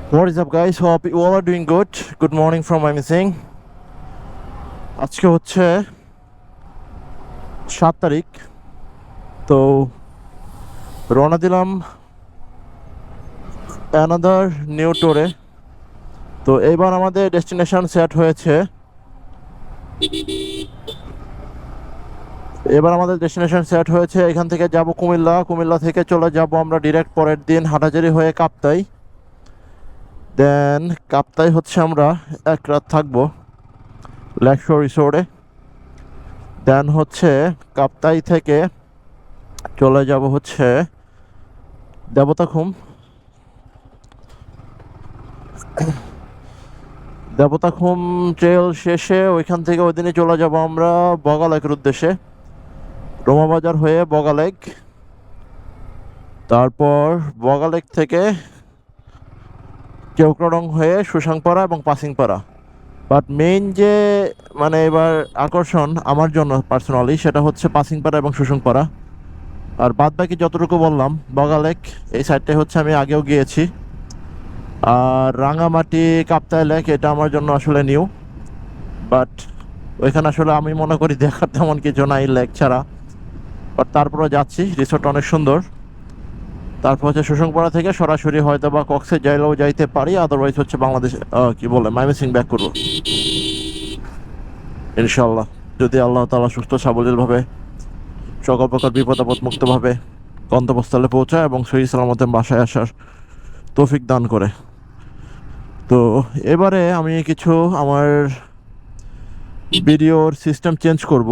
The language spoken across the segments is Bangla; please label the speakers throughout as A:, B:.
A: What is up guys? Hope you all are doing good. Good morning from Mymensingh. আজকে হচ্ছে 7 তারিখ। তো রওনা দিলাম অ্যানাদার নিউ ট্যুরে। তো এইবার আমাদের ডেস্টিনেশন সেট হয়েছে। এখান থেকে যাব কুমিল্লা। কুমিল্লা থেকে চলে যাব আমরা ডিরেক্ট পরের দিন হাটাজারি হয়ে কাপ্তাই। দেন কাপ্তাই হচ্ছে আমরা এক রাত থাকবো লেকশোর রিসোর্টে। দেন হচ্ছে কাপ্তাই থেকে চলে যাব হচ্ছে দেবতাখুম। দেবতাখুম ট্রেল শেষে ওইখান থেকে ওই দিনে চলে যাব আমরা বগালেকের উদ্দেশ্যে, রোমাবাজার হয়ে বগালেক। তারপর বগালেক থেকে কেওক্রাডং হয়ে সুসাংপাড়া এবং পাসিংপাড়া। বাট মেইন যে মানে এবার আকর্ষণ আমার জন্য পার্সোনালি সেটা হচ্ছে পাসিংপাড়া এবং সুসংপাড়া। আর বাদ বাকি যতটুকু বললাম বগালেক এই সাইডটাই হচ্ছে আমি আগেও গিয়েছি। আর রাঙামাটি কাপ্তাই লেক এটা আমার জন্য আসলে নিউ, বাট ওইখানে আসলে আমি মনে করি দেখার তেমন কিছু নাই লেক ছাড়া। বাট তারপরে যাচ্ছি, রিসোর্ট অনেক সুন্দর। তারপর হচ্ছে সুসংপাড়া থেকে সরাসরি হয়তো বা কক্সে যাইলেও যাইতে পারি, আদারওয়াইজ হচ্ছে বাংলাদেশ কি বলে ময়মনসিংহ ব্যাক করবো ইনশাল্লাহ, যদি আল্লাহ তাআলা সুস্থ সাবলীলভাবে সকল প্রকার বিপদ আপদ মুক্তভাবে গন্তব্যস্থলে পৌঁছায় এবং সহি সালামতে বাসায় আসার তৌফিক দান করে। তো এবারে আমি কিছু আমার ভিডিওর সিস্টেম চেঞ্জ করব।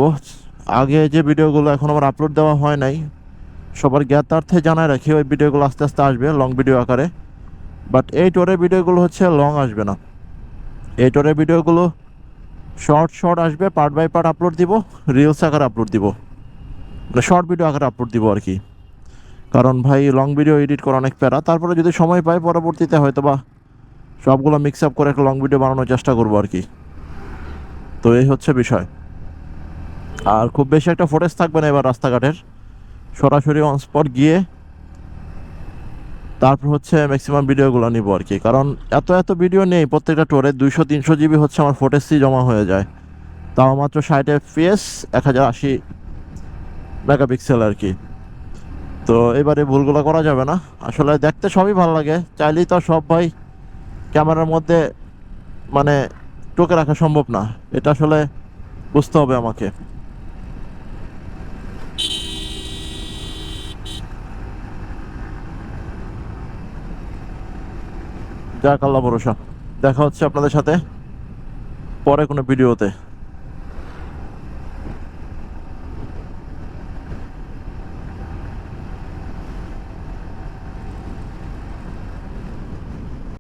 A: আগে যে ভিডিওগুলো এখন আমার আপলোড দেওয়া হয় নাই, সবার জ্ঞাতার্থে জানায় রাখি ওই ভিডিওগুলো আস্তে আস্তে আসবে লং ভিডিও আকারে। বাট এই টোরের ভিডিওগুলো হচ্ছে লং আসবে না, এই টোরের ভিডিওগুলো শর্ট আসবে, পার্ট বাই পার্ট আপলোড দিব, রিলস আকারে আপলোড দিব, মানে শর্ট ভিডিও আকারে আপলোড দিব আর কি। কারণ ভাই লং ভিডিও এডিট করা অনেক প্যারা। তারপরে যদি সময় পাই পরবর্তীতে হয়তো বা সবগুলো মিক্স আপ করে একটা লং ভিডিও বানানোর চেষ্টা করবো আর কি। তো এই হচ্ছে বিষয়। আর খুব বেশি একটা ফুটেজ থাকবে না এবার রাস্তাঘাটের, সরাসরি অন স্পট গিয়ে তারপর হচ্ছে ম্যাক্সিমাম ভিডিওগুলো নিব আর কি। কারণ এত ভিডিও নেই, প্রত্যেকটা টোরে 200-300 জিবি হচ্ছে আমার ফুটেজই জমা হয়ে যায়, তাও মাত্র 60 FPS 1080 মেগাপিক্সেল আর কি। তো এবারে ভুলগুলো করা যাবে না। আসলে দেখতে সবই ভালো লাগে, চাইলেই তো সব ভাই ক্যামেরার মধ্যে মানে টোকে রাখা সম্ভব না, এটা আসলে বুঝতে হবে আমাকে। যাক আল্লাহ ভরসা, দেখা হচ্ছে আপনাদের সাথে পরে কোনো ভিডিওতে।